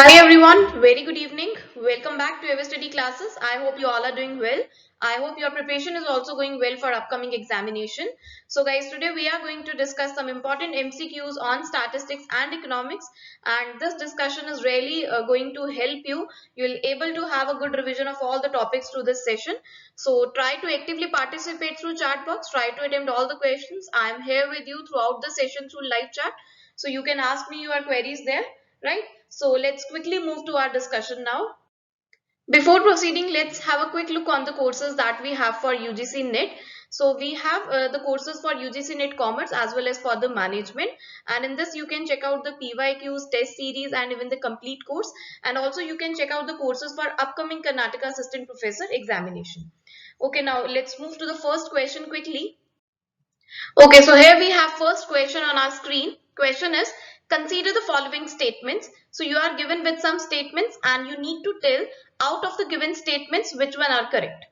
Hi everyone, very good evening. Welcome back to Everstudy Classes. I hope you all are doing well. I hope your preparation is also going well for upcoming examination. So guys, today we are going to discuss some important MCQs on statistics and economics, and this discussion is really going to help you. You'll able to have a good revision of all the topics through this session. So try to actively participate through chat box. Try to attempt all the questions. I am here with you throughout the session through live chat. So you can ask me your queries there, right? So let's quickly move to our discussion now. Before proceeding, let's have a quick look on the courses that we have for UGC Net. So we have the courses for UGC Net Commerce as well as for the management, and in this you can check out the PYQs, test series, and even the complete course, and also you can check out the courses for upcoming Karnataka Assistant Professor examination. Okay, now let's move to the first question quickly. Okay, so here we have first question on our screen. Question is, consider the following statements. So you are given with some statements and you need to tell out of the given statements which one are correct.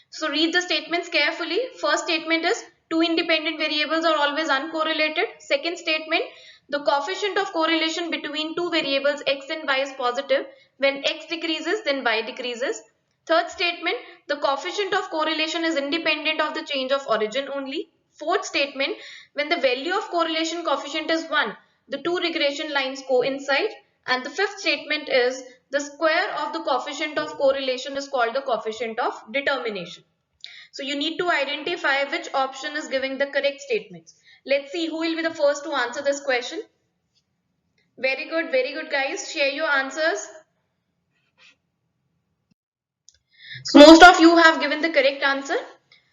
So read the statements carefully. First statement is two independent variables are always uncorrelated. Second statement, the coefficient of correlation between two variables x and y is positive. When x decreases, then y decreases. Third statement, the coefficient of correlation is independent of the change of origin only. Fourth statement, when the value of correlation coefficient is 1, the two regression lines coincide. And the fifth statement is the square of the coefficient of correlation is called the coefficient of determination. So you need to identify which option is giving the correct statements. Let's see who will be the first to answer this question. Very good guys. Share your answers. So most of you have given the correct answer.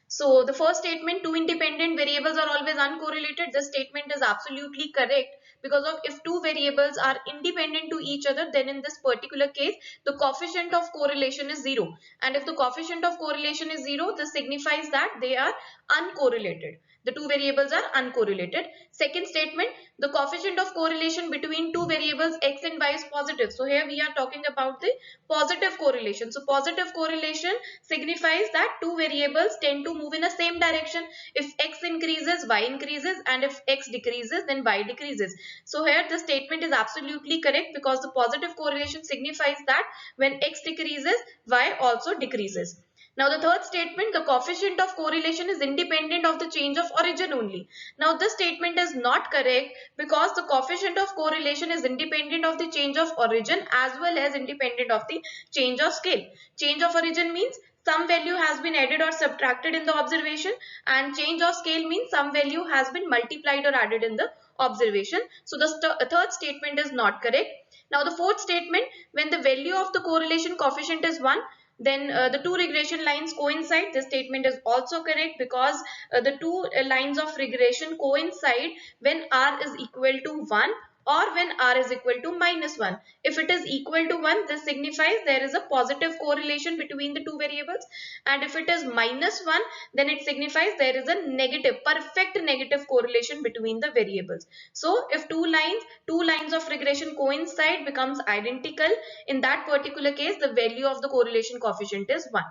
So the first statement, two independent variables are always uncorrelated. This statement is absolutely correct because of if two variables are independent to each other, then in this particular case, the coefficient of correlation is 0. And if the coefficient of correlation is 0, this signifies that they are uncorrelated. The two variables are uncorrelated. Second statement, the coefficient of correlation between two variables x and y is positive. So here we are talking about the positive correlation. So positive correlation signifies that two variables tend to move in the same direction. If x increases, y increases, and if x decreases, then y decreases. So here the statement is absolutely correct because the positive correlation signifies that when x decreases, y also decreases. Now the third statement, the coefficient of correlation is independent of the change of origin only. Now this statement is not correct because the coefficient of correlation is independent of the change of origin as well as independent of the change of scale. Change of origin means some value has been added or subtracted in the observation, and change of scale means some value has been multiplied or added in the observation. So the third statement is not correct. Now the fourth statement, when the value of the correlation coefficient is 1, then the two regression lines coincide. This statement is also correct because the two lines of regression coincide when r is equal to 1 or when r is equal to minus 1. If it is equal to 1, this signifies there is a positive correlation between the two variables, and if it is minus 1, then it signifies there is a negative, perfect negative correlation between the variables. So if two lines of regression coincide, becomes identical, in that particular case the value of the correlation coefficient is 1.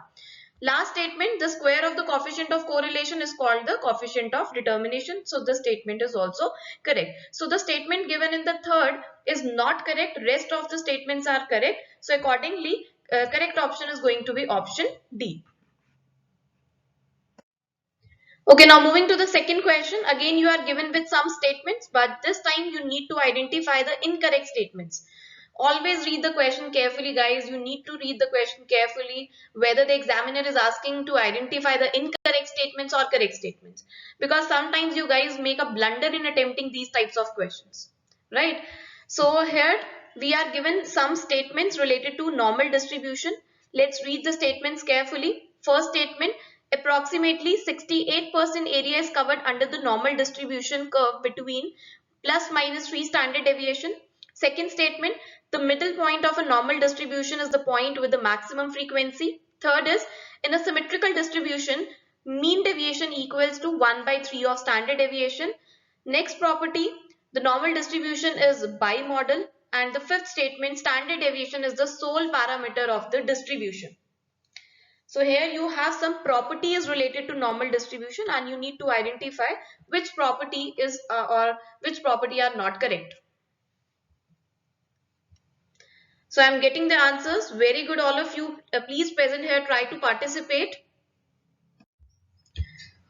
Last statement, the square of the coefficient of correlation is called the coefficient of determination. So the statement is also correct. So the statement given in the third is not correct. Rest of the statements are correct. So accordingly, correct option is going to be option D. Okay, now moving to the second question. Again, you are given with some statements, but this time you need to identify the incorrect statements. Always read the question carefully, guys. You need to read the question carefully whether the examiner is asking to identify the incorrect statements or correct statements. Because sometimes you guys make a blunder in attempting these types of questions, right? So here we are given some statements related to normal distribution. Let's read the statements carefully. First statement, approximately 68% area is covered under the normal distribution curve between plus minus 3 standard deviation. Second statement, the middle point of a normal distribution is the point with the maximum frequency. Third is, in a symmetrical distribution, mean deviation equals to 1 by 3 of standard deviation. Next property, the normal distribution is bimodal. And the fifth statement, standard deviation is the sole parameter of the distribution. So here you have some properties related to normal distribution and you need to identify which property is or which property are not correct. So I'm getting the answers. Very good, all of you. Please present here, try to participate.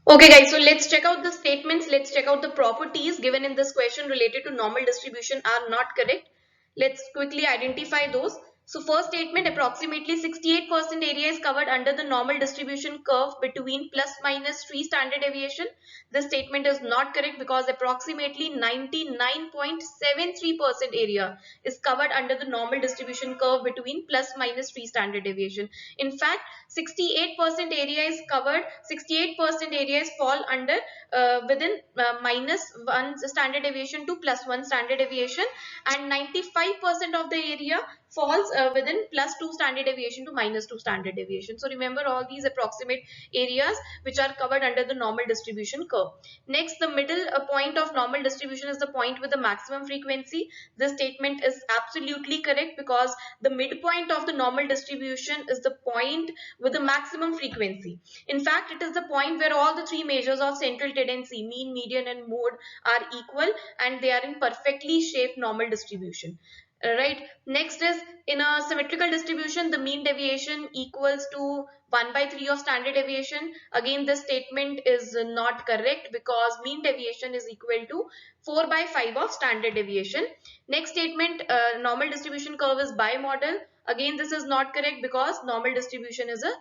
Okay guys, so let's check out the statements. Let's check out the properties given in this question related to normal distribution are not correct. Let's quickly identify those. So first statement, approximately 68% area is covered under the normal distribution curve between plus minus 3 standard deviation. This statement is not correct because approximately 99.73% area is covered under the normal distribution curve between plus minus 3 standard deviation. In fact, 68% area is covered, 68% areas fall under within minus 1 standard deviation to plus 1 standard deviation, and 95% of the area falls within plus 2 standard deviation to minus 2 standard deviation. So remember all these approximate areas which are covered under the normal distribution curve. Next, the middle point of normal distribution is the point with the maximum frequency. This statement is absolutely correct because the midpoint of the normal distribution is the point with the maximum frequency. In fact, it is the point where all the three measures of central tendency, mean, median and mode, are equal and they are in perfectly shaped normal distribution. Right. Next is, in a symmetrical distribution, the mean deviation equals to 1 by 3 of standard deviation. Again, this statement is not correct because mean deviation is equal to 4 by 5 of standard deviation. Next statement, normal distribution curve is bimodal. Again, this is not correct because normal distribution is a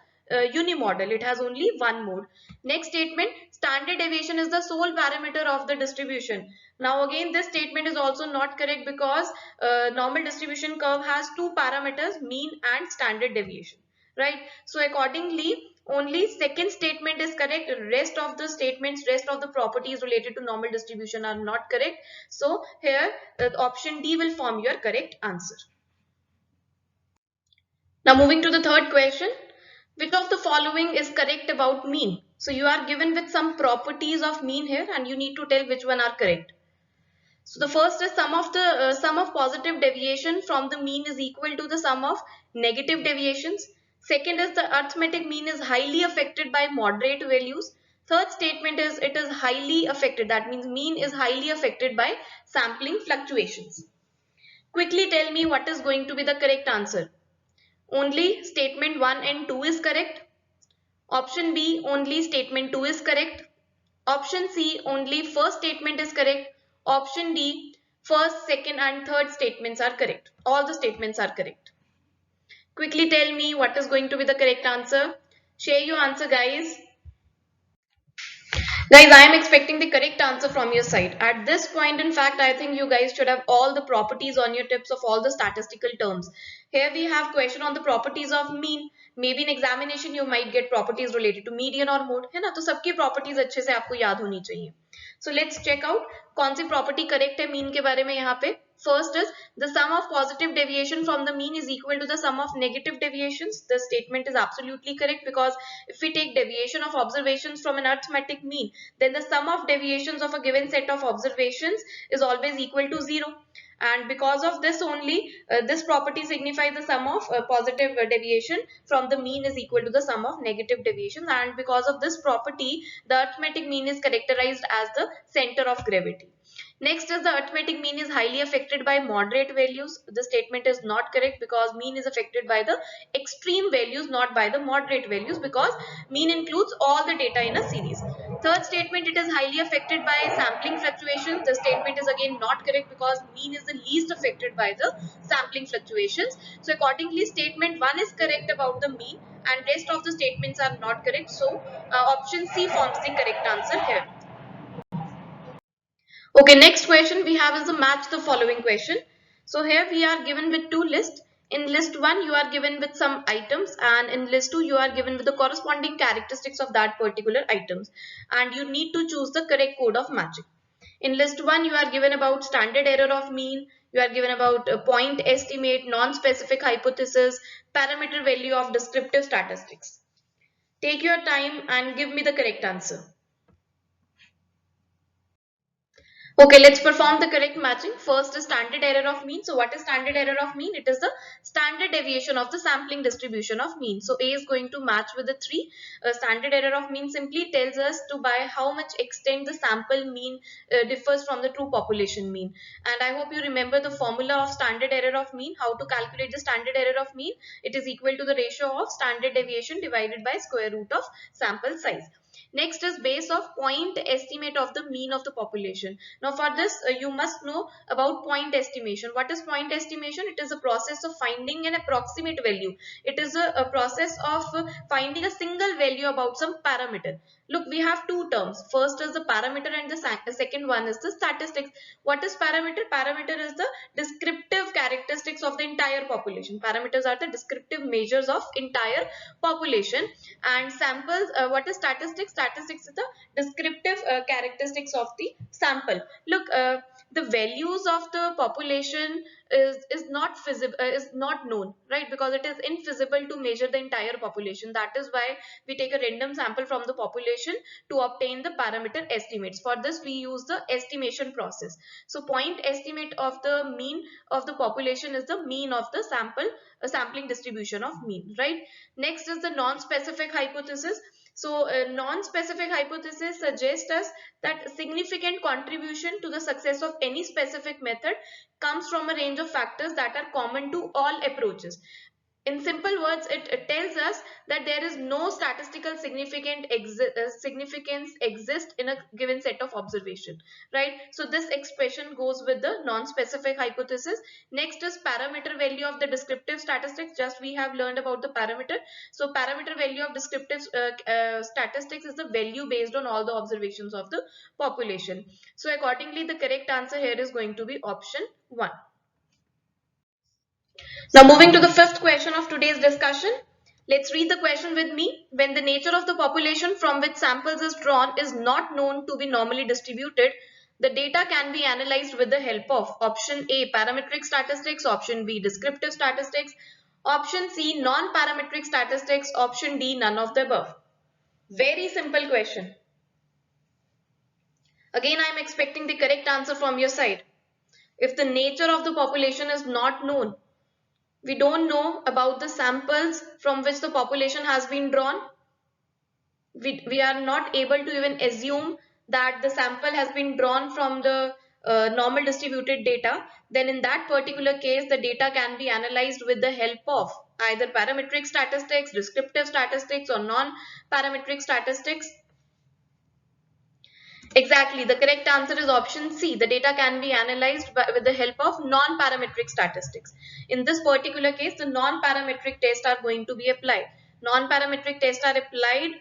unimodal. It has only one mode. Next statement, standard deviation is the sole parameter of the distribution. Now again, this statement is also not correct because normal distribution curve has two parameters, mean and standard deviation, right? So accordingly, only second statement is correct. Rest of the statements, rest of the properties related to normal distribution are not correct. So here option D will form your correct answer. Now moving to the third question, which of the following is correct about mean? So you are given with some properties of mean here and you need to tell which one are correct. So the first is sum of positive deviation from the mean is equal to the sum of negative deviations. Second is the arithmetic mean is highly affected by moderate values. Third statement is it is highly affected. That means mean is highly affected by sampling fluctuations. Quickly tell me what is going to be the correct answer. Only statement 1 and 2 is correct. Option B, only statement 2 is correct. Option C, only first statement is correct. Option D, first, second and third statements are correct. All the statements are correct. Quickly tell me what is going to be the correct answer. Share your answer, guys. Guys, I am expecting the correct answer from your side. At this point, in fact, I think you guys should have all the properties on your tips of all the statistical terms. Here we have question on the properties of mean. Maybe in examination you might get properties related to median or mode, है ना? तो सबकी properties अच्छे से आपको याद होनी चाहिए. So let's check out कौन सी property correct है mean के बारे में यहाँ पे. First is the sum of positive deviation from the mean is equal to the sum of negative deviations. The statement is absolutely correct because if we take deviation of observations from an arithmetic mean, then the sum of deviations of a given set of observations is always equal to 0. And because of this only, this property signifies the sum of positive deviation from the mean is equal to the sum of negative deviations, and because of this property, the arithmetic mean is characterized as the center of gravity. Next is the arithmetic mean is highly affected by moderate values. The statement is not correct because mean is affected by the extreme values, not by the moderate values, because mean includes all the data in a series. Third statement, it is highly affected by sampling fluctuations. The statement is again not correct because mean is the least affected by the sampling fluctuations. So accordingly, statement 1 is correct about the mean and rest of the statements are not correct. So option C forms the correct answer here. Okay, next question we have is a match the following question. So here we are given with two lists. In list 1 you are given with some items and in list 2 you are given with the corresponding characteristics of that particular items and you need to choose the correct code of matching. In list 1 you are given about standard error of mean, you are given about point estimate, non-specific hypothesis, parameter value of descriptive statistics. Take your time and give me the correct answer. Okay, let's perform the correct matching. First is standard error of mean. So what is standard error of mean? It is the standard deviation of the sampling distribution of mean. So A is going to match with the 3. Standard error of mean simply tells us to by how much extent the sample mean differs from the true population mean. And I hope you remember the formula of standard error of mean. How to calculate the standard error of mean? It is equal to the ratio of standard deviation divided by square root of sample size. Next is base of point estimate of the mean of the population. Now for this you must know about point estimation. What is point estimation? It is a process of finding an approximate value. It is a process of finding a single value about some parameter. Look, we have two terms. First is the parameter and the second one is the statistics. What is parameter? Parameter is the descriptive characteristics of the entire population. Parameters are the descriptive measures of entire population. And samples, what is statistics? Statistics is the descriptive characteristics of the sample. Look, the values of the population is not feasible, is not known, right? Because it is infeasible to measure the entire population. That is why we take a random sample from the population to obtain the parameter estimates. For this we use the estimation process. So point estimate of the mean of the population is the mean of the sampling distribution of mean, right? Next is the non-specific hypothesis. So non-specific hypothesis suggests us that significant contribution to the success of any specific method comes from a range of factors that are common to all approaches. In simple words, it tells us that there is no statistical significance exist in a given set of observation, right? So this expression goes with the non-specific hypothesis. Next is parameter value of the descriptive statistics. Just we have learned about the parameter. So parameter value of descriptive statistics is the value based on all the observations of the population. So accordingly, the correct answer here is going to be option 1. Now moving to the fifth question of today's discussion. Let's read the question with me. When the nature of the population from which samples is drawn is not known to be normally distributed, the data can be analyzed with the help of option A, parametric statistics, option B, descriptive statistics, option C, non-parametric statistics, option D, none of the above. Very simple question. Again, I am expecting the correct answer from your side. If the nature of the population is not known, we don't know about the samples from which the population has been drawn. We are not able to even assume that the sample has been drawn from the normal distributed data. Then in that particular case, the data can be analyzed with the help of either parametric statistics, descriptive statistics, or non-parametric statistics. Exactly, the correct answer is option C. The data can be analyzed with the help of non-parametric statistics. In this particular case, the non-parametric tests are going to be applied. Non-parametric tests are applied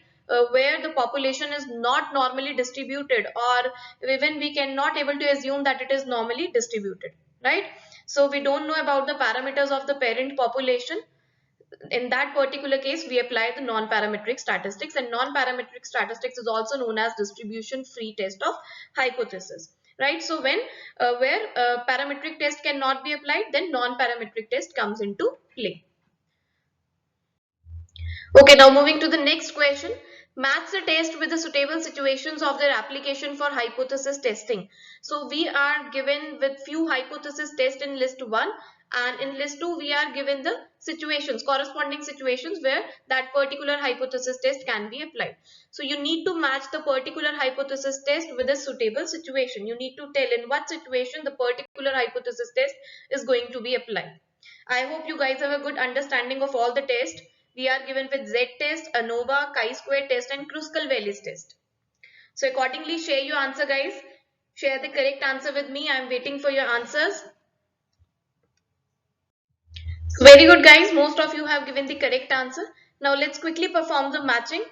where the population is not normally distributed, or even we cannot able to assume that it is normally distributed, right? So we don't know about the parameters of the parent population. In that particular case, we apply the non-parametric statistics, and non-parametric statistics is also known as distribution free test of hypothesis, right? So when where parametric test cannot be applied, then non-parametric test comes into play. Okay, now moving to the next question. Match the test with the suitable situations of their application for hypothesis testing. So we are given with few hypothesis tests in list 1, and in list 2 we are given the situations, corresponding situations where that particular hypothesis test can be applied. So you need to match the particular hypothesis test with a suitable situation. You need to tell in what situation the particular hypothesis test is going to be applied. I hope you guys have a good understanding of all the tests. We are given with Z-test, Anova, chi-square test, and Kruskal-Wallis test. So accordingly, share your answer, guys. Share the correct answer with me. I am waiting for your answers. Very good, guys. Most of you have given the correct answer. Now let's quickly perform the matching.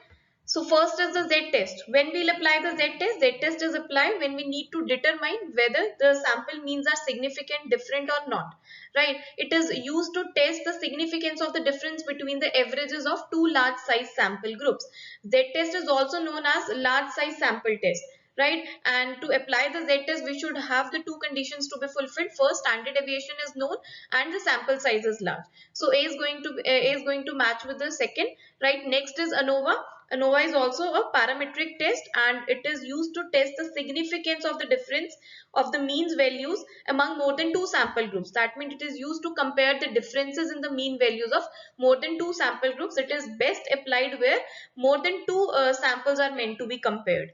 So first is the Z-test. When we'll apply the Z-test is applied when we need to determine whether the sample means are significant, different or not, right? It is used to test the significance of the difference between the averages of two large size sample groups. Z-test is also known as large size sample test, right? And to apply the Z test, we should have the two conditions to be fulfilled. First, standard deviation is known and the sample size is large. So A is going to match with the second, right? Next is ANOVA. ANOVA is also a parametric test and it is used to test the significance of the difference of the means values among more than two sample groups. That means it is used to compare the differences in the mean values of more than two sample groups. It is best applied where more than two samples are meant to be compared.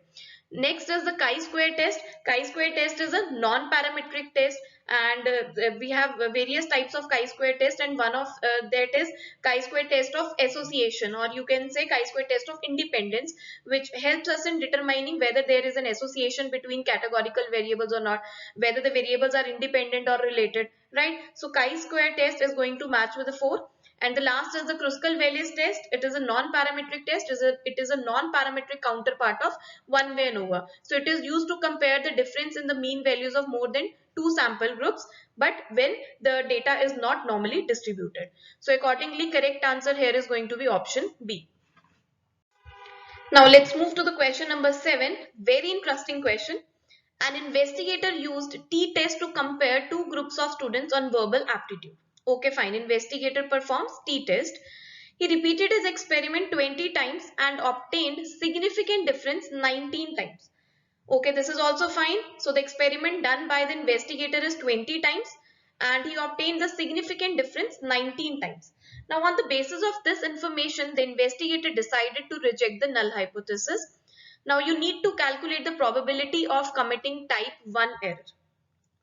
Next is the chi-square test. Chi-square test is a non-parametric test and we have various types of chi-square test, and one of that is chi-square test of association, or you can say chi-square test of independence, which helps us in determining whether there is an association between categorical variables or not, whether the variables are independent or related, right? So chi-square test is going to match with the 4. And the last is the Kruskal-Wallis test. It is a non-parametric test. It is a non-parametric counterpart of one-way ANOVA. So it is used to compare the difference in the mean values of more than two sample groups, but when the data is not normally distributed. So accordingly, correct answer here is going to be option B. Now let's move to the question number 7. Very interesting question. An investigator used t-test to compare two groups of students on verbal aptitude. Okay, fine. Investigator performs t-test. He repeated his experiment 20 times and obtained significant difference 19 times. Okay, this is also fine. So the experiment done by the investigator is 20 times and he obtained the significant difference 19 times. Now on the basis of this information, the investigator decided to reject the null hypothesis. Now you need to calculate the probability of committing type 1 error.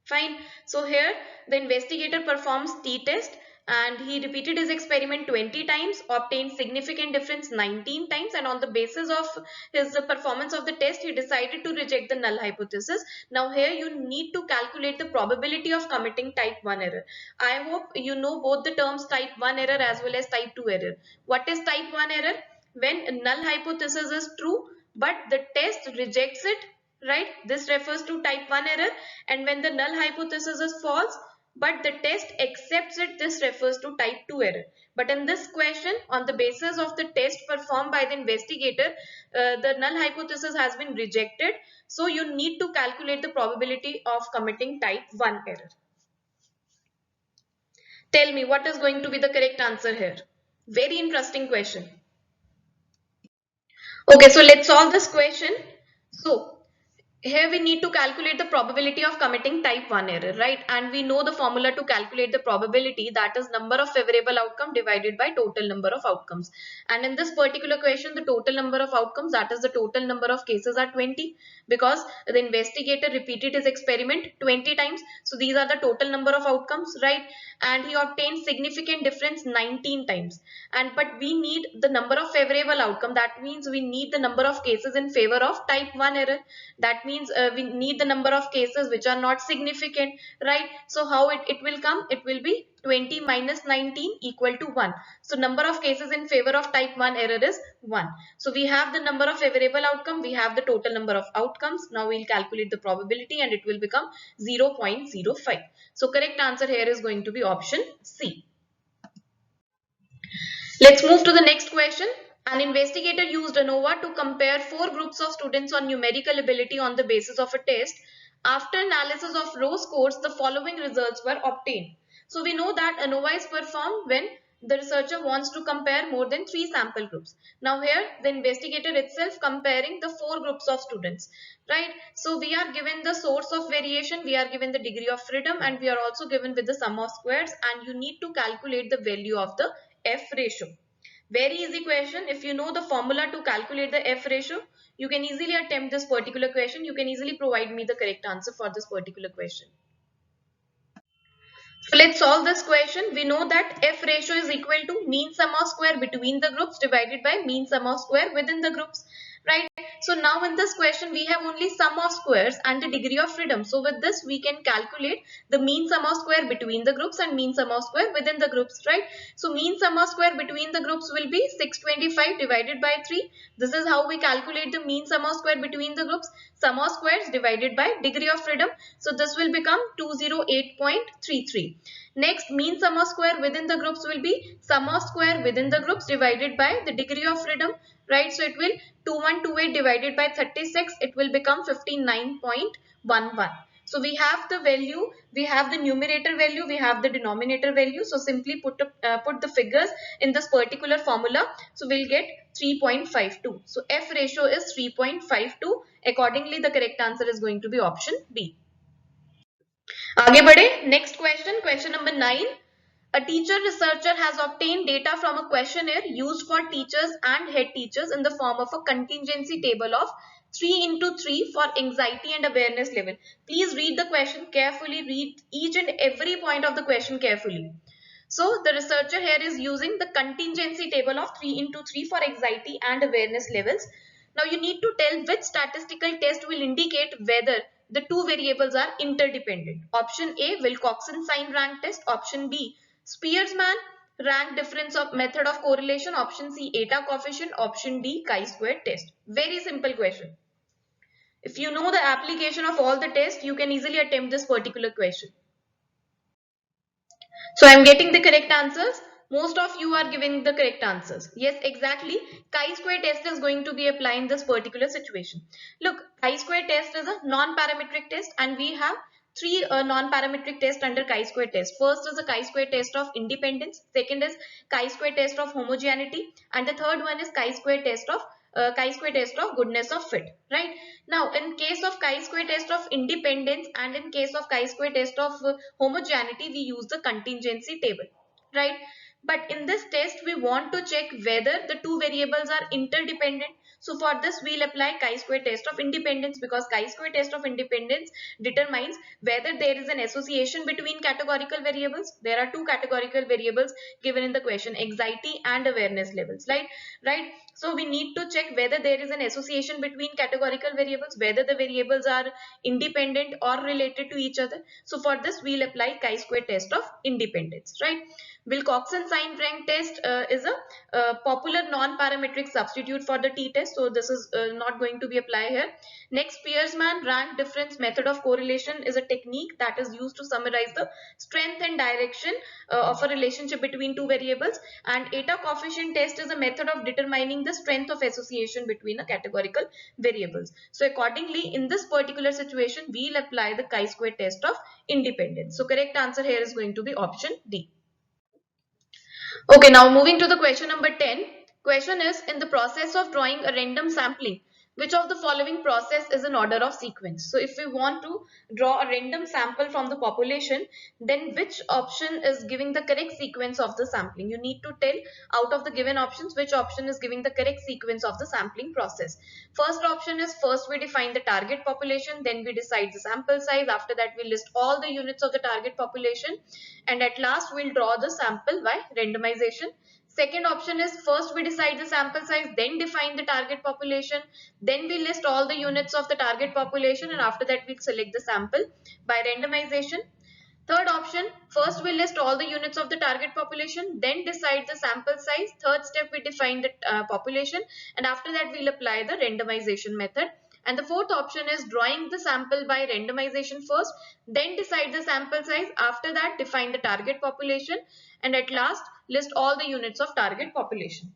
Fine. So here the investigator performs t-test and he repeated his experiment 20 times, obtained significant difference 19 times, and on the basis of his performance of the test, he decided to reject the null hypothesis. Now here you need to calculate the probability of committing type 1 error. I hope you know both the terms type 1 error as well as type 2 error. What is type 1 error? When null hypothesis is true but the test rejects it, right? This refers to type 1 error. And when the null hypothesis is false but the test accepts it, this refers to type 2 error. But in this question, on the basis of the test performed by the investigator, the null hypothesis has been rejected. So you need to calculate the probability of committing type 1 error. Tell me what is going to be the correct answer here. Very interesting question. Okay, so let's solve this question. So here we need to calculate the probability of committing type 1 error, right? And we know the formula to calculate the probability, that is number of favorable outcome divided by total number of outcomes. And in this particular question, the total number of outcomes, that is the total number of cases, are 20 because the investigator repeated his experiment 20 times. So these are the total number of outcomes, right? And he obtained significant difference 19 times. And but we need the number of favorable outcome. That means we need the number of cases in favor of type 1 error. That means we need the number of cases which are not significant, right? So how it will come? It will be 20 minus 19 equal to 1. So number of cases in favor of type 1 error is 1. So we have the number of favorable outcome, we have the total number of outcomes. Now we'll calculate the probability and it will become 0.05. So correct answer here is going to be option C. Let's move to the next question. An investigator used ANOVA to compare 4 groups of students on numerical ability on the basis of a test. After analysis of row scores, the following results were obtained. So we know that ANOVA is performed when the researcher wants to compare more than 3 sample groups. Now here the investigator itself comparing the 4 groups of students, right? So we are given the source of variation, we are given the degree of freedom, and we are also given with the sum of squares, and you need to calculate the value of the F ratio. Very easy question. If you know the formula to calculate the F ratio, you can easily attempt this particular question. You can easily provide me the correct answer for this particular question. So let's solve this question. We know that F ratio is equal to mean sum of square between the groups divided by mean sum of square within the groups, right? So now in this question we have only sum of squares and the degree of freedom. So with this we can calculate the mean sum of square between the groups and mean sum of square within the groups, right? So mean sum of square between the groups will be 625 divided by 3. This is how we calculate the mean sum of square between the groups. Sum of squares divided by degree of freedom. So this will become 208.33. Next, mean sum of square within the groups will be sum of square within the groups divided by the degree of freedom, right? So it will 2128 divided by 36, it will become 59.11. So we have the value, we have the numerator value, we have the denominator value. So simply put the figures in this particular formula. So we'll get 3.52. So F ratio is 3.52. Accordingly, the correct answer is going to be option B. आगे बढ़े, next question, question number 9. A teacher researcher has obtained data from a questionnaire used for teachers and head teachers in the form of a contingency table of 3 into 3 for anxiety and awareness level. Please read the question carefully, read each and every point of the question carefully. So the researcher here is using the contingency table of 3 into 3 for anxiety and awareness levels. Now you need to tell which statistical test will indicate whether the two variables are interdependent. Option A, Wilcoxon sign rank test. Option B, Spearman rank difference of method of correlation. Option C, eta coefficient. Option D, chi-square test. Very simple question. If you know the application of all the tests, you can easily attempt this particular question. So I am getting the correct answers. Most of you are giving the correct answers. Yes, exactly. Chi-square test is going to be applied in this particular situation. Look, chi-square test is a non-parametric test and we have three non-parametric tests under chi-square test. First is a chi-square test of independence. Second is chi-square test of homogeneity. And the third one is chi-square test of goodness of fit, right? Now, in case of chi-square test of independence and in case of chi-square test of homogeneity, we use the contingency table, right? But in this test, we want to check whether the two variables are interdependent. So for this, we'll apply chi-square test of independence because chi-square test of independence determines whether there is an association between categorical variables. There are two categorical variables given in the question, anxiety and awareness levels, right? Right. So we need to check whether there is an association between categorical variables, whether the variables are independent or related to each other. So for this, we'll apply chi-square test of independence, right? Wilcoxon sign rank test is a popular non-parametric substitute for the t-test. So this is not going to be applied here. Next, Spearman rank difference method of correlation is a technique that is used to summarize the strength and direction of a relationship between two variables. And eta coefficient test is a method of determining the strength of association between a categorical variables. So accordingly, in this particular situation, we'll apply the chi-square test of independence. So correct answer here is going to be option D. Okay, now moving to the question number 10. Question is, in the process of drawing a random sampling, which of the following process is in order of sequence? So if we want to draw a random sample from the population, then which option is giving the correct sequence of the sampling? You need to tell out of the given options which option is giving the correct sequence of the sampling process. First option is, first we define the target population, then we decide the sample size. After that, we list all the units of the target population, and at last we'll draw the sample by randomization. Second option is, first we decide the sample size, then define the target population, then we list all the units of the target population, and after that we'll select the sample by randomization. Third option, first we list all the units of the target population, then decide the sample size. Third step, we define the population, and after that we'll apply the randomization method. And the fourth option is drawing the sample by randomization first, then decide the sample size. After that, define the target population, and at last list all the units of target population.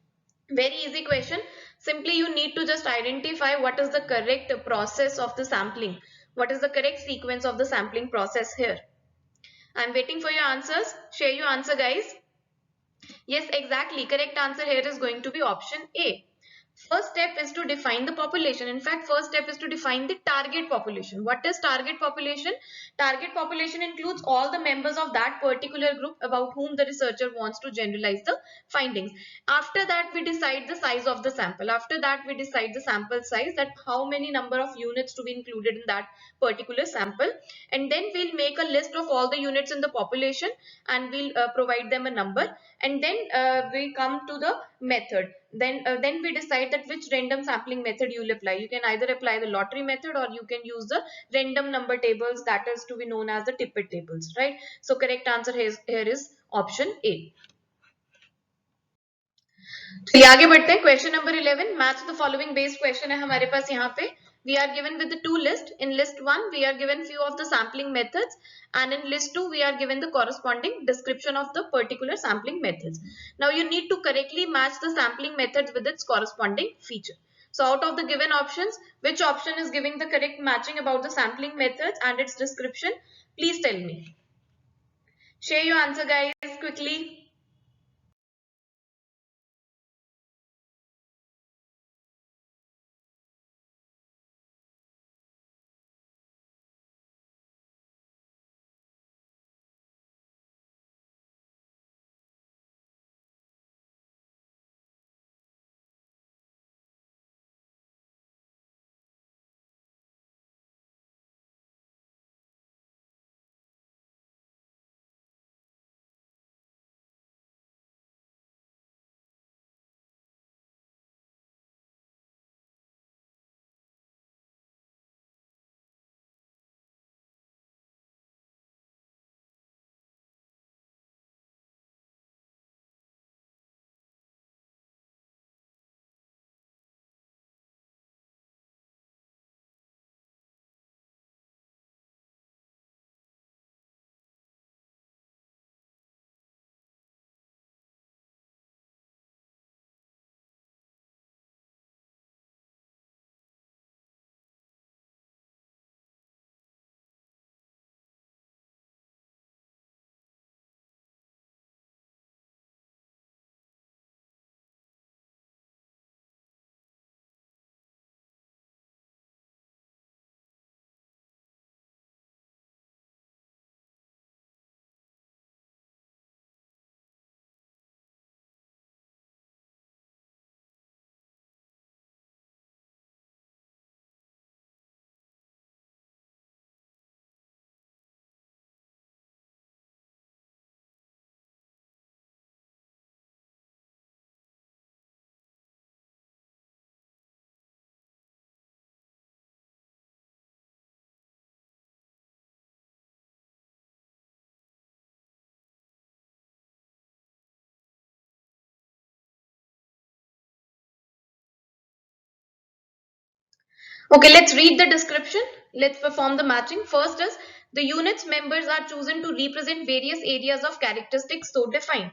Very easy question. Simply you need to just identify what is the correct process of the sampling. What is the correct sequence of the sampling process here? I'm waiting for your answers. Share your answer, guys. Yes, exactly. Correct answer here is going to be option A. First step is to define the population. In fact, first step is to define the target population. What is target population? Target population includes all the members of that particular group about whom the researcher wants to generalize the findings. After that, we decide the size of the sample. After that, we decide the sample size, that how many number of units to be included in that particular sample. And then we'll make a list of all the units in the population and we'll provide them a number. And then we come to the method. Then we decide that which random sampling method you will apply. You can either apply the lottery method or you can use the random number tables, that is to be known as the tippet tables, right? So correct answer here is option A. चलिए आगे बढ़ते हैं. Question number 11, match the following based question है हमारे पास यहाँ पे. We are given with the two lists. In list 1, we are given few of the sampling methods, and in list 2, we are given the corresponding description of the particular sampling methods. Now you need to correctly match the sampling methods with its corresponding feature. So out of the given options, which option is giving the correct matching about the sampling methods and its description? Please tell me. Share your answer, guys, quickly. Okay, let's read the description. Let's perform the matching. First is the unit's members are chosen to represent various areas of characteristics so defined.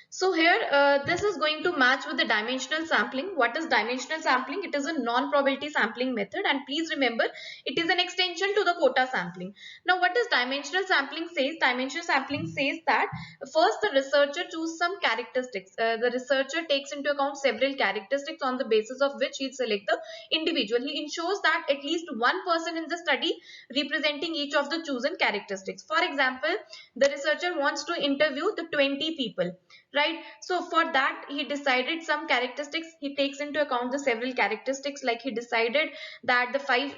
So here, this is going to match with the dimensional sampling. What is dimensional sampling? It is a non-probability sampling method, and please remember, it is an extension to the quota sampling. Now, what does dimensional sampling says? Dimensional sampling says that first the researcher chooses some characteristics. The researcher takes into account several characteristics on the basis of which he select the individual. He ensures that at least one person in the study representing each of the chosen characteristics. For example, the researcher wants to interview the 20 people, right? So for that he decided some characteristics. He takes into account the several characteristics, like he decided that the five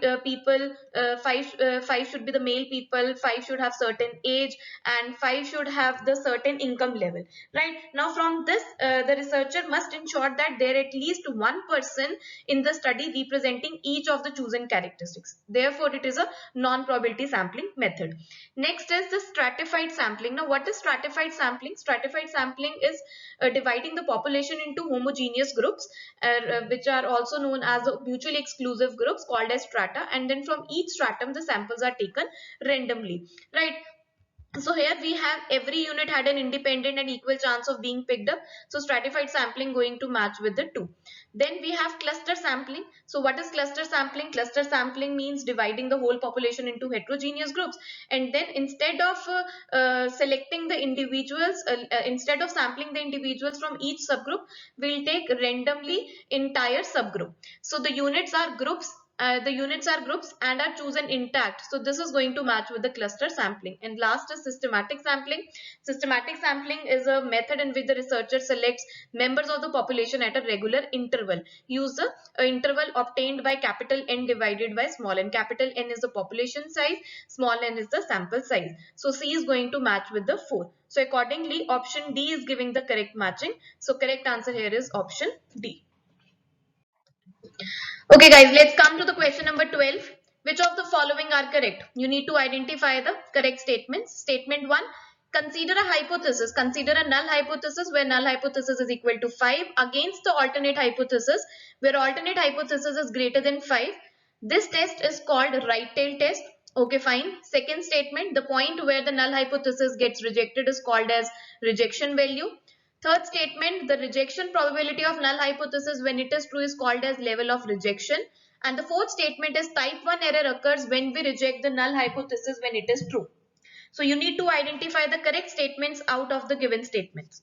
should be the male people, five should have certain age, and five should have the certain income level, right? Now from this, the researcher must ensure that there at least one person in the study representing each of the chosen characteristics. Therefore it is a non-probability sampling method. Next is the stratified sampling. Now what is stratified sampling? Stratified sampling is dividing the population into homogeneous groups, which are also known as mutually exclusive groups called as strata, and then from each stratum the samples are taken randomly, right? So here we have every unit had an independent and equal chance of being picked up. So stratified sampling going to match with the two. Then we have cluster sampling. So what is cluster sampling? Cluster sampling means dividing the whole population into heterogeneous groups, and then instead of selecting the individuals, instead of sampling the individuals from each subgroup, we'll take randomly entire subgroup. So the units are groups and are chosen intact. So this is going to match with the cluster sampling. And last is systematic sampling. Systematic sampling is a method in which the researcher selects members of the population at a regular interval. Use the interval obtained by capital N divided by small n. Capital N is the population size, small n is the sample size. So C is going to match with the 4. So accordingly, option D is giving the correct matching. So correct answer here is option D. Okay guys, let's come to the question number 12. Which of the following are correct? You need to identify the correct statements. Statement 1. Consider a hypothesis. Consider a null hypothesis where null hypothesis is equal to 5 against the alternate hypothesis where alternate hypothesis is greater than 5. This test is called right tail test. Okay, fine. Second statement. The point where the null hypothesis gets rejected is called as rejection value. Third statement, the rejection probability of null hypothesis when it is true is called as level of rejection. And the fourth statement is type 1 error occurs when we reject the null hypothesis when it is true. So you need to identify the correct statements out of the given statements.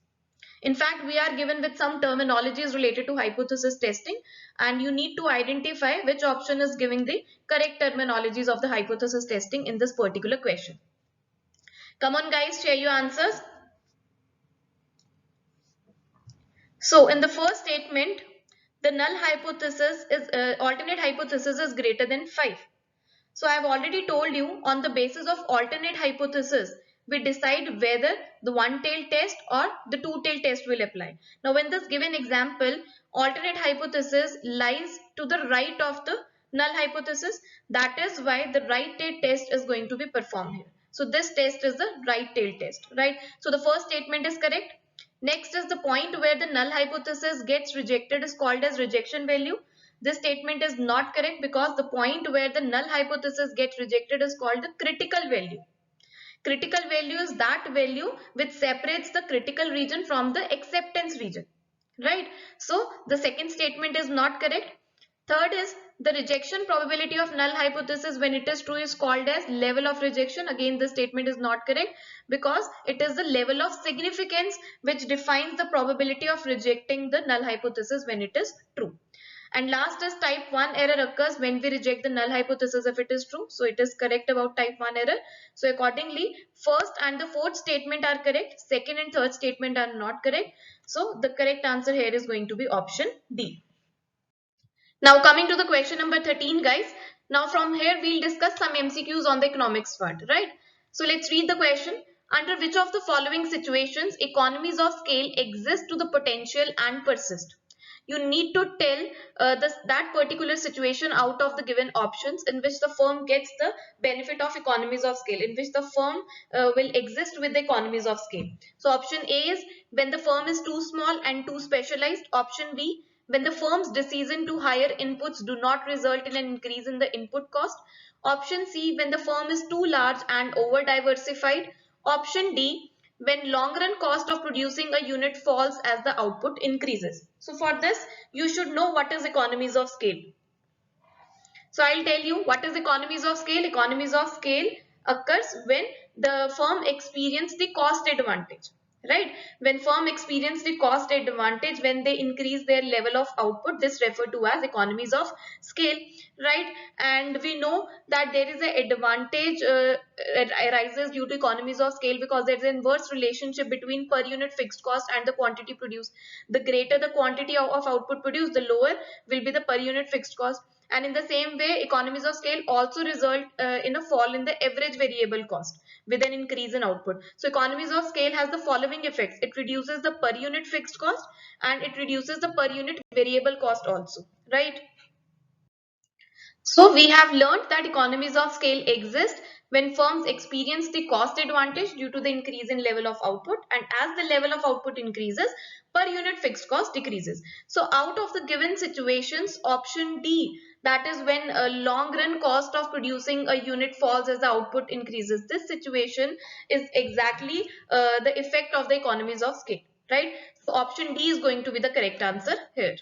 In fact, we are given with some terminologies related to hypothesis testing, and you need to identify which option is giving the correct terminologies of the hypothesis testing in this particular question. Come on guys, share your answers. So in the first statement, the null hypothesis is alternate hypothesis is greater than 5. So I have already told you, on the basis of alternate hypothesis, we decide whether the one-tailed test or the two-tailed test will apply. Now in this given example, alternate hypothesis lies to the right of the null hypothesis. That is why the right-tailed test is going to be performed here. So this test is the right-tailed test, right? So the first statement is correct. Next is the point where the null hypothesis gets rejected is called as rejection value. This statement is not correct because the point where the null hypothesis gets rejected is called the critical value. Critical value is that value which separates the critical region from the acceptance region, right? So the second statement is not correct. Third is the rejection probability of null hypothesis when it is true is called as level of rejection. Again, this statement is not correct because it is the level of significance which defines the probability of rejecting the null hypothesis when it is true. And last is type 1 error occurs when we reject the null hypothesis if it is true. So it is correct about type 1 error. So accordingly, first and the fourth statement are correct. Second and third statement are not correct. So the correct answer here is going to be option D. Now coming to the question number 13, guys. Now from here we'll discuss some MCQs on the economics part, right? So let's read the question. Under which of the following situations economies of scale exist to the potential and persist? You need to tell that particular situation out of the given options in which the firm gets the benefit of economies of scale, in which the firm will exist with the economies of scale. So option A is when the firm is too small and too specialized. Option B, when the firm's decision to hire inputs do not result in an increase in the input cost. Option C, when the firm is too large and over diversified. Option D, when long run cost of producing a unit falls as the output increases. So for this, you should know what is economies of scale. So I'll tell you what is economies of scale. Economies of scale occurs when the firm experience the cost advantage, right? When firm experience the cost advantage, when they increase their level of output, this referred to as economies of scale, right? And we know that there is an advantage arises due to economies of scale because there is an inverse relationship between per unit fixed cost and the quantity produced. The greater the quantity of output produced, the lower will be the per unit fixed cost. And in the same way, economies of scale also result in a fall in the average variable cost with an increase in output. So economies of scale has the following effects. It reduces the per unit fixed cost and it reduces the per unit variable cost also, right? So we have learned that economies of scale exist when firms experience the cost advantage due to the increase in level of output, and as the level of output increases, per unit fixed cost decreases. So out of the given situations, option D, that is when a long run cost of producing a unit falls as the output increases. This situation is exactly the effect of the economies of scale, right? So option D is going to be the correct answer here.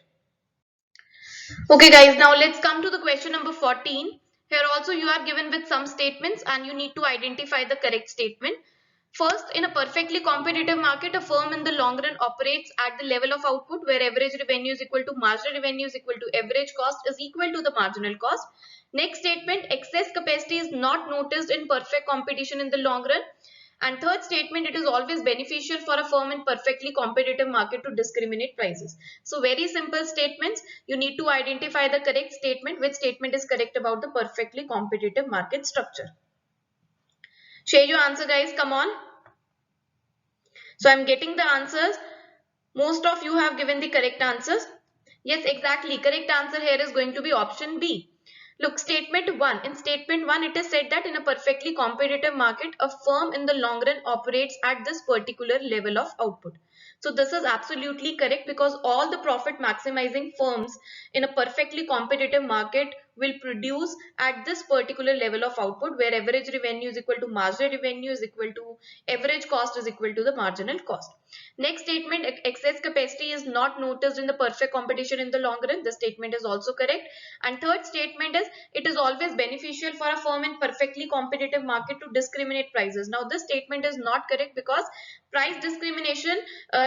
Okay guys, now let's come to the question number 14. Here also you are given with some statements and you need to identify the correct statement. First, in a perfectly competitive market, a firm in the long run operates at the level of output where average revenue is equal to marginal revenue is equal to average cost is equal to the marginal cost. Next statement, excess capacity is not noticed in perfect competition in the long run. And third statement, it is always beneficial for a firm in perfectly competitive market to discriminate prices. So very simple statements. You need to identify the correct statement. Which statement is correct about the perfectly competitive market structure? Share your answer guys, come on. So I'm getting the answers. Most of you have given the correct answers. Yes, exactly. Correct answer here is going to be option B. Look, statement 1. In statement 1, it is said that in a perfectly competitive market, a firm in the long run operates at this particular level of output. So this is absolutely correct because all the profit maximizing firms in a perfectly competitive market will produce at this particular level of output, where average revenue is equal to marginal revenue is equal to average cost is equal to the marginal cost. Next statement, excess capacity is not noticed in the perfect competition in the long run. The statement is also correct. And third statement is, it is always beneficial for a firm in perfectly competitive market to discriminate prices. Now this statement is not correct, because price discrimination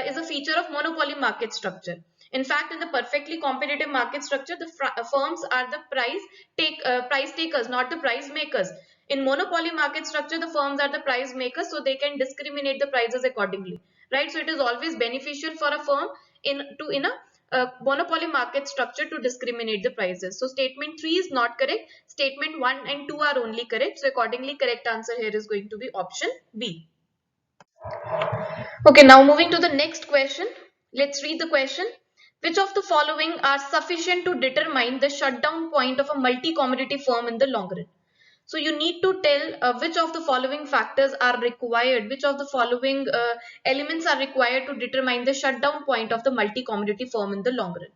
is a feature of monopoly market structure. In fact, in the perfectly competitive market structure, the firms are the price takers, not the price makers. In monopoly market structure, the firms are the price makers, so they can discriminate the prices accordingly, right? So it is always beneficial for a firm in a monopoly market structure to discriminate the prices. So statement 3 is not correct. Statement 1 and 2 are only correct. So accordingly, correct answer here is going to be option B. Okay, now moving to the next question. Let's read the question. Which of the following are sufficient to determine the shutdown point of a multi-commodity firm in the long run? So you need to tell which of the following factors are required, which of the following elements are required to determine the shutdown point of the multi-commodity firm in the long run.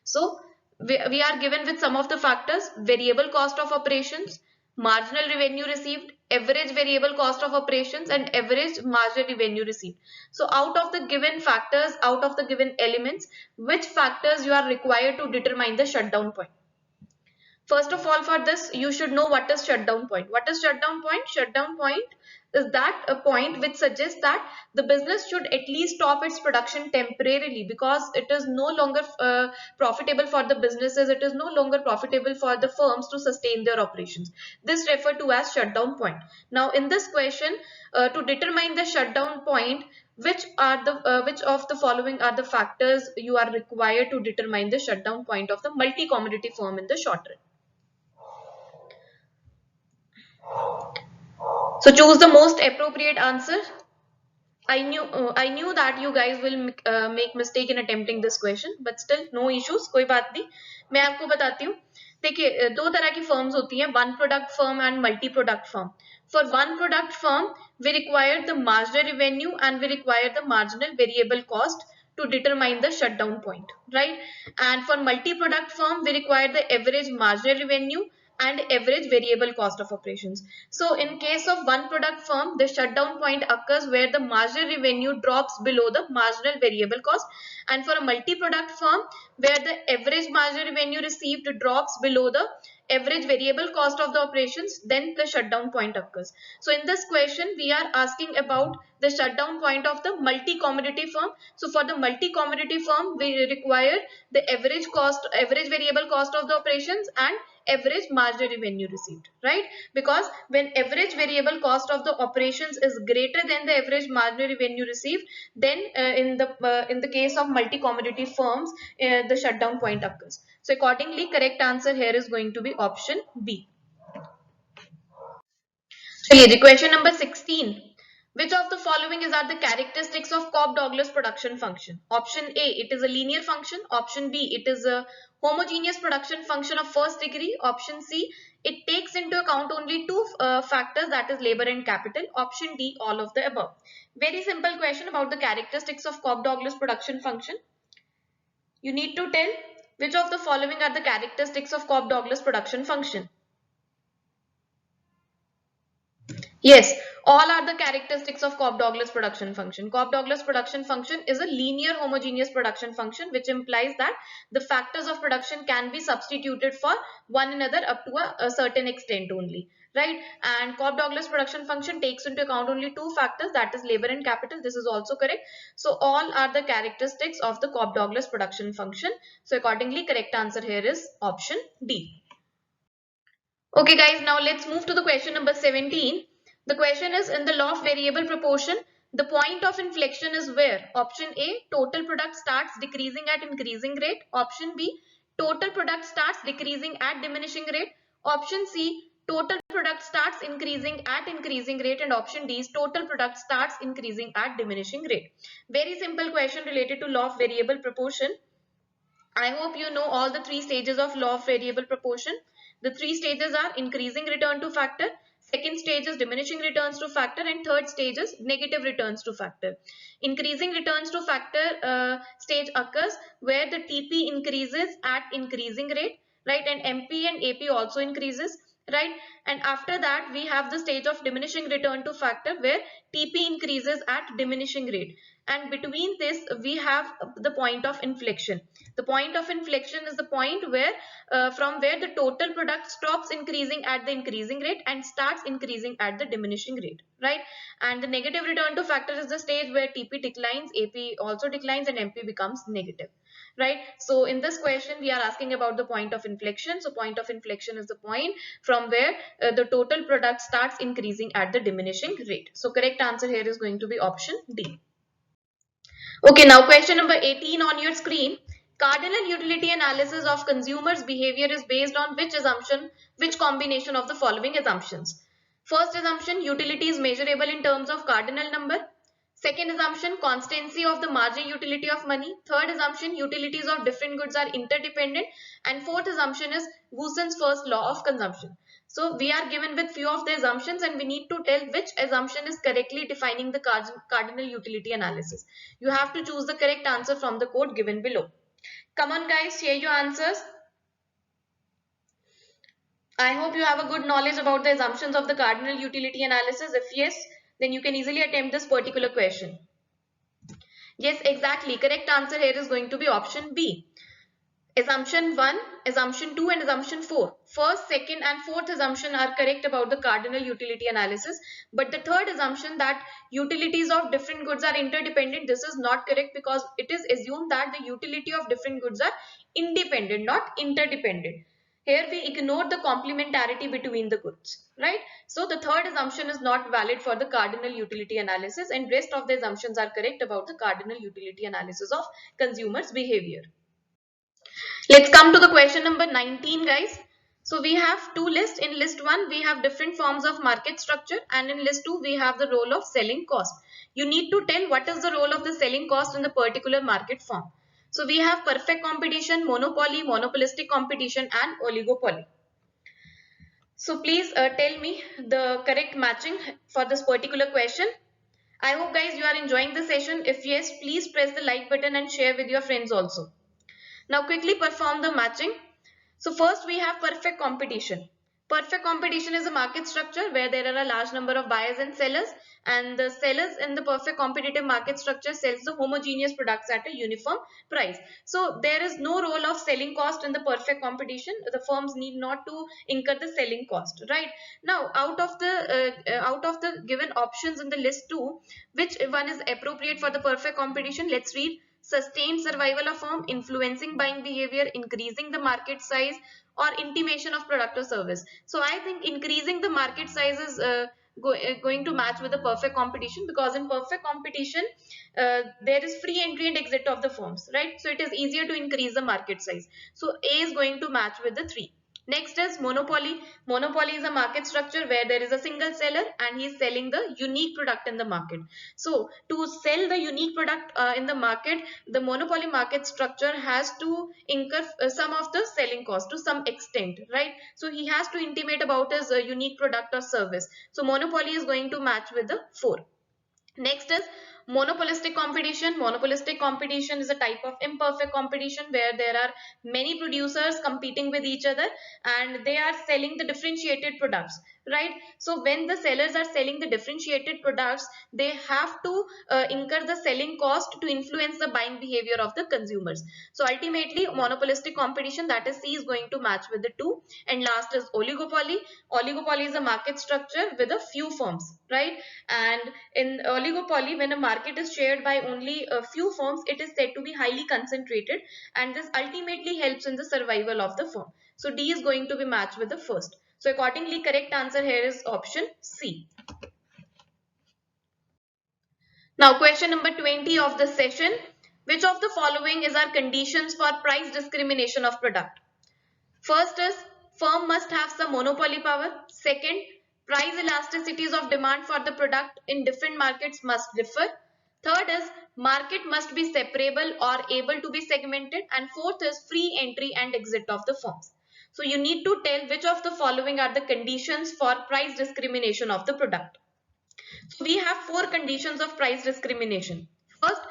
So we are given with some of the factors: variable cost of operations, marginal revenue received, average variable cost of operations, and average marginal revenue received. So out of the given factors, out of the given elements, which factors you are required to determine the shutdown point? First of all, for this, you should know what is shutdown point. What is shutdown point? Shutdown point is that a point which suggests that the business should at least stop its production temporarily, because it is no longer profitable for the businesses. It is no longer profitable for the firms to sustain their operations. This referred to as shutdown point. Now, in this question, to determine the shutdown point, which of the following are the factors you are required to determine the shutdown point of the multi-commodity firm in the short run? So choose the most appropriate answer. I knew that you guys will make mistake in attempting this question, but still no issues, कोई बात नहीं. मैं आपको बताती हूँ. देखिए, दो तरह की firms होती हैं, one product firm and multi product firm. For one product firm, we require the marginal revenue and we require the marginal variable cost to determine the shutdown point, right? And for multi product firm, we require the average marginal revenue and average variable cost of operations. So in case of one product firm, the shutdown point occurs where the marginal revenue drops below the marginal variable cost, and for a multi-product firm, where the average marginal revenue received drops below the average variable cost of the operations, then the shutdown point occurs. So in this question, we are asking about the shutdown point of the multi-commodity firm. So for the multi-commodity firm, we require the average variable cost of the operations and average marginal revenue received, right? Because when average variable cost of the operations is greater than the average marginal revenue received, then in the case of multi-commodity firms, the shutdown point occurs. So accordingly, correct answer here is going to be option B. चलिए जी, question number 16. Which of the following are the characteristics of Cobb-Douglas production function? Option A, it is a linear function. Option B, it is a homogeneous production function of first degree. Option C, it takes into account only two factors, that is labor and capital. Option D, all of the above. Very simple question about the characteristics of Cobb-Douglas production function. You need to tell which of the following are the characteristics of Cobb-Douglas production function. Yes, all are the characteristics of Cobb-Douglas production function. Cobb-Douglas production function is a linear homogeneous production function, which implies that the factors of production can be substituted for one another up to a certain extent only, right? And Cobb-Douglas production function takes into account only two factors, that is labor and capital. This is also correct. So all are the characteristics of the Cobb-Douglas production function. So accordingly, correct answer here is option D. Okay guys, now let's move to the question number 17. The question is, in the law of variable proportion, the point of inflection is where? Option A, total product starts decreasing at increasing rate. Option B, total product starts decreasing at diminishing rate. Option C, total product starts increasing at increasing rate. And option D is total product starts increasing at diminishing rate. Very simple question related to law of variable proportion. I hope you know all the three stages of law of variable proportion. The three stages are increasing return to factor, second stage is diminishing returns to factor, and third stage is negative returns to factor. Increasing returns to factor stage occurs where the TP increases at increasing rate, right? And MP and AP also increases, right? And after that we have the stage of diminishing return to factor where TP increases at diminishing rate, and between this we have the point of inflection. The point of inflection is the point where from where the total product stops increasing at the increasing rate and starts increasing at the diminishing rate, right? And the negative return to factor is the stage where TP declines, AP also declines, and MP becomes negative, right? So in this question we are asking about the point of inflection. So point of inflection is the point from where the total product starts increasing at the diminishing rate. So correct answer here is going to be option D. Okay, now question number 18 on your screen. Cardinal utility analysis of consumers' behavior is based on which assumption, which combination of the following assumptions? First assumption, utility is measurable in terms of cardinal number. Second assumption, constancy of the marginal utility of money. Third assumption, utilities of different goods are interdependent. And fourth assumption is Gousson's first law of consumption. So we are given with few of the assumptions and we need to tell which assumption is correctly defining the cardinal utility analysis. You have to choose the correct answer from the code given below. Come on guys, share your answers. I hope you have a good knowledge about the assumptions of the cardinal utility analysis. If yes, then you can easily attempt this particular question. Yes, exactly. Correct answer here is going to be option B. Assumption 1, assumption 2 and assumption 4. First, second and fourth assumption are correct about the cardinal utility analysis. But the third assumption that utilities of different goods are interdependent, this is not correct because it is assumed that the utility of different goods are independent, not interdependent. Here we ignore the complementarity between the goods, right? So the third assumption is not valid for the cardinal utility analysis and rest of the assumptions are correct about the cardinal utility analysis of consumers' behavior. Let's come to the question number 19, guys. So we have two lists. In list 1, we have different forms of market structure, and in list 2, we have the role of selling cost. You need to tell what is the role of the selling cost in the particular market form. So we have perfect competition, monopoly, monopolistic competition, and oligopoly. So please tell me the correct matching for this particular question. I hope guys you are enjoying the session. If yes, please press the like button and share with your friends also. Now quickly perform the matching. So first we have perfect competition. Perfect competition is a market structure where there are a large number of buyers and sellers, and the sellers in the perfect competitive market structure sells the homogeneous products at a uniform price. So there is no role of selling cost in the perfect competition. The firms need not to incur the selling cost, right? Now out of the given options in the list 2, which one is appropriate for the perfect competition? Let's read. Sustained survival of firm, influencing buying behavior, increasing the market size, or intimation of product or service. So I think increasing the market size is going to match with the perfect competition, because in perfect competition there is free entry and exit of the firms, right? So it is easier to increase the market size. So A is going to match with the 3. Next is monopoly. Monopoly is a market structure where there is a single seller and he is selling the unique product in the market. So to sell the unique product in the market, the monopoly market structure has to incur some of the selling cost to some extent, right? So he has to intimate about his unique product or service. So monopoly is going to match with the 4. Next is monopolistic competition. Monopolistic competition is a type of imperfect competition where there are many producers competing with each other and they are selling the differentiated products, right? So when the sellers are selling the differentiated products, they have to incur the selling cost to influence the buying behavior of the consumers. So ultimately monopolistic competition, that is C, is going to match with the 2. And last is oligopoly. Oligopoly is a market structure with a few firms, right? And in oligopoly, when a market is shared by only a few firms, it is said to be highly concentrated, and this ultimately helps in the survival of the firm. So D is going to be matched with the first. So accordingly, correct answer here is option C. Now question number 20 of the session. Which of the following is our conditions for price discrimination of product? First is firm must have some monopoly power. Second, price elasticities of demand for the product in different markets must differ. Third is market must be separable or able to be segmented. And fourth is free entry and exit of the firms. So you need to tell which of the following are the conditions for price discrimination of the product. So we have 4 conditions of price discrimination. First,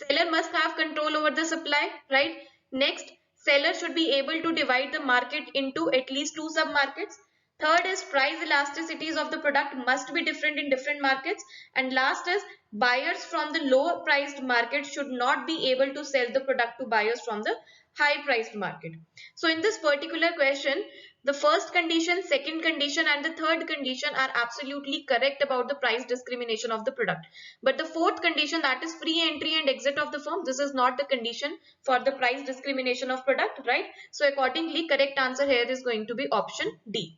seller must have control over the supply, right? Next, seller should be able to divide the market into at least two sub-markets. Third is price elasticities of the product must be different in different markets. And last is buyers from the lower priced market should not be able to sell the product to buyers from the high priced market. So in this particular question, the first condition, second condition and the third condition are absolutely correct about the price discrimination of the product. But the fourth condition, that is free entry and exit of the firm, this is not the condition for the price discrimination of product, right? So accordingly, correct answer here is going to be option D.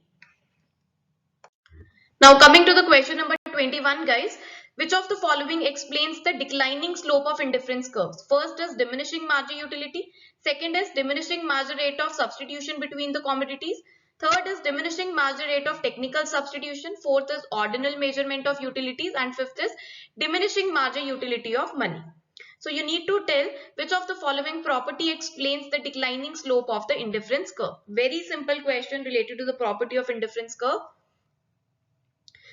Now coming to the question number 21, guys. Which of the following explains the declining slope of indifference curves? First is diminishing margin utility. Second is diminishing margin rate of substitution between the commodities. Third is diminishing margin rate of technical substitution. Fourth is ordinal measurement of utilities. And fifth is diminishing margin utility of money. So you need to tell which of the following property explains the declining slope of the indifference curve. Very simple question related to the property of indifference curve.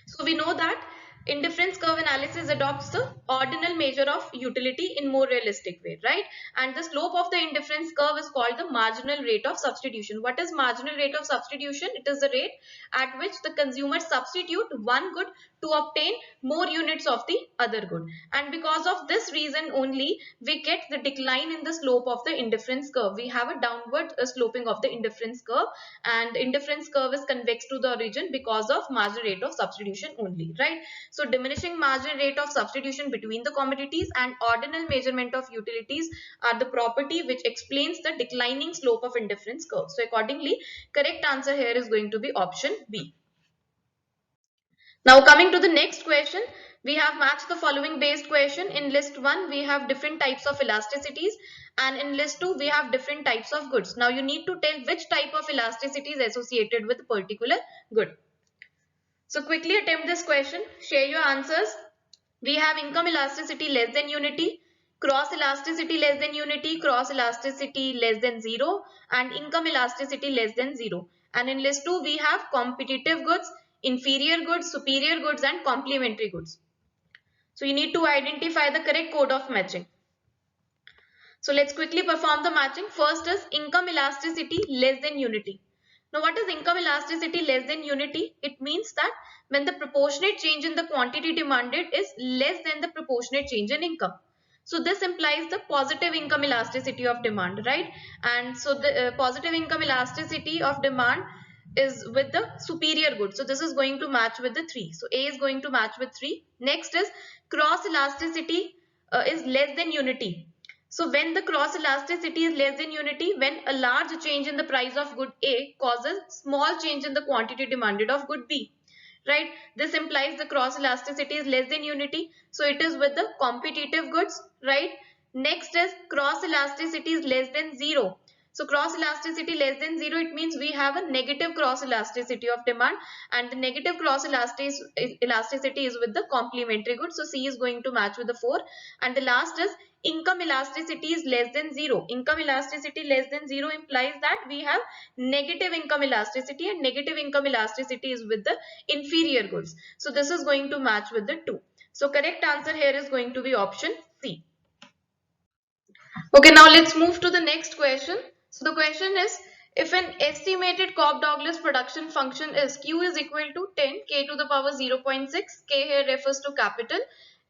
So we know that indifference curve analysis adopts the ordinal measure of utility in more realistic way, right? And the slope of the indifference curve is called the marginal rate of substitution. What is marginal rate of substitution? It is the rate at which the consumer substitute one good to obtain more units of the other good. And because of this reason only, we get the decline in the slope of the indifference curve. We have a downward sloping of the indifference curve, and indifference curve is convex to the origin because of marginal rate of substitution only, right? So diminishing marginal rate of substitution between the commodities and ordinal measurement of utilities are the property which explains the declining slope of indifference curve. So accordingly, correct answer here is going to be option B. Now coming to the next question, we have matched the following based question. In list 1, we have different types of elasticities, and in list 2, we have different types of goods. Now you need to tell which type of elasticity is associated with a particular good. So quickly attempt this question, share your answers. We have income elasticity less than unity, cross elasticity less than unity, cross elasticity less than 0, and income elasticity less than 0. And in list 2, we have competitive goods, inferior goods, superior goods, and complementary goods. So you need to identify the correct code of matching. So let's quickly perform the matching. First is income elasticity less than unity. Now what is income elasticity less than unity? It means that when the proportionate change in the quantity demanded is less than the proportionate change in income. So this implies the positive income elasticity of demand, right? And so the positive income elasticity of demand is with the superior good. So this is going to match with the 3. So A is going to match with 3. Next is cross elasticity is less than unity. So when the cross elasticity is less than unity, when a large change in the price of good A causes small change in the quantity demanded of good B, right? This implies the cross elasticity is less than unity. So it is with the competitive goods, right? Next is cross elasticity is less than 0. So cross elasticity less than 0, it means we have a negative cross elasticity of demand, and the negative cross elasticity is with the complementary goods. So C is going to match with the 4. And the last is income elasticity is less than 0. Income elasticity less than 0 implies that we have negative income elasticity, and negative income elasticity is with the inferior goods. So this is going to match with the 2. So correct answer here is going to be option C. Okay, now let's move to the next question. So the question is, if an estimated Cobb-Douglas production function is Q is equal to 10 k to the power 0.6, k here refers to capital,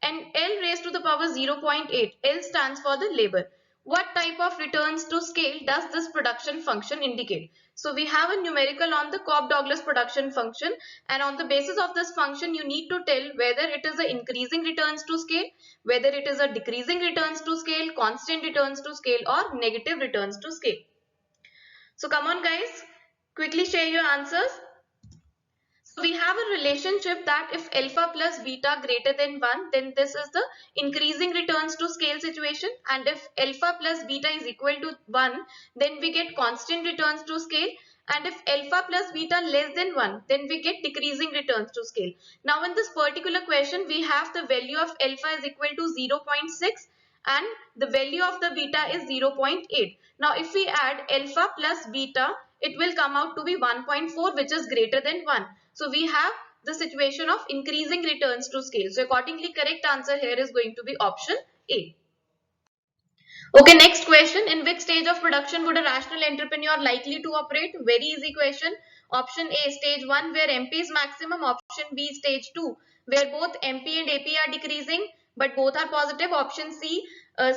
and L raised to the power 0.8, L stands for the labor. What type of returns to scale does this production function indicate? So we have a numerical on the Cobb-Douglas production function, and on the basis of this function you need to tell whether it is a increasing returns to scale, whether it is a decreasing returns to scale, constant returns to scale, or negative returns to scale. So come on guys, quickly share your answers. So we have a relationship that if alpha plus beta greater than 1, then this is the increasing returns to scale situation, and if alpha plus beta is equal to 1, then we get constant returns to scale, and if alpha plus beta less than 1, then we get decreasing returns to scale. Now in this particular question, we have the value of alpha is equal to 0.6 and the value of the beta is 0.8. Now if we add alpha plus beta, it will come out to be 1.4, which is greater than 1. So we have the situation of increasing returns to scale. So accordingly, correct answer here is going to be option A. Okay, next question. In which stage of production would a rational entrepreneur likely to operate? Very easy question. Option A, stage 1, where MP is maximum. Option B, stage 2, where both MP and AP are decreasing, but both are positive. Option C,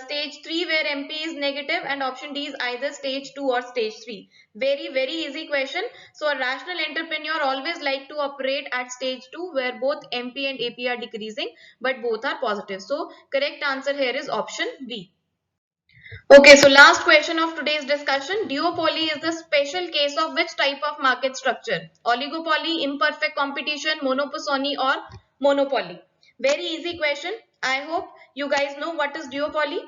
stage 3, where MP is negative. And option D is either stage 2 or stage 3. Very, very easy question. So a rational entrepreneur always like to operate at stage 2, where both MP and AP are decreasing, but both are positive. So correct answer here is option B. Okay, so last question of today's discussion. Duopoly is the special case of which type of market structure? Oligopoly, imperfect competition, monopoly, or monopoly? Very easy question. I hope you guys know what is duopoly.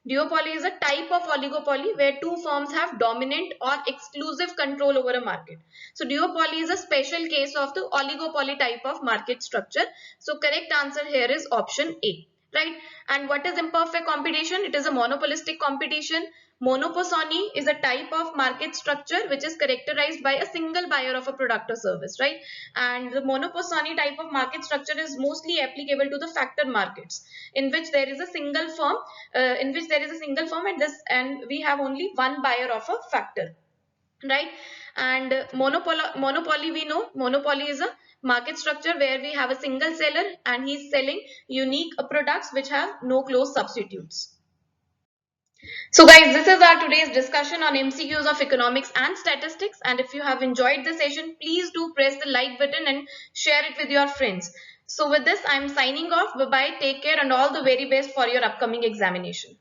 Duopoly is a type of oligopoly where two firms have dominant or exclusive control over a market. So duopoly is a special case of the oligopoly type of market structure. So correct answer here is option A, right? And what is imperfect competition? It is a monopolistic competition. Monopoly is a type of market structure which is characterized by a single buyer of a product or service, right? And the monopoly type of market structure is mostly applicable to the factor markets, in which there is a single firm, and we have only one buyer of a factor, right? And monopoly, we know monopoly is a market structure where we have a single seller and he's selling unique products which have no close substitutes. So guys, this is our today's discussion on MCQs of economics and statistics, and if you have enjoyed the session, please do press the like button and share it with your friends. So with this, I'm signing off. Bye bye, take care, and all the very best for your upcoming examination.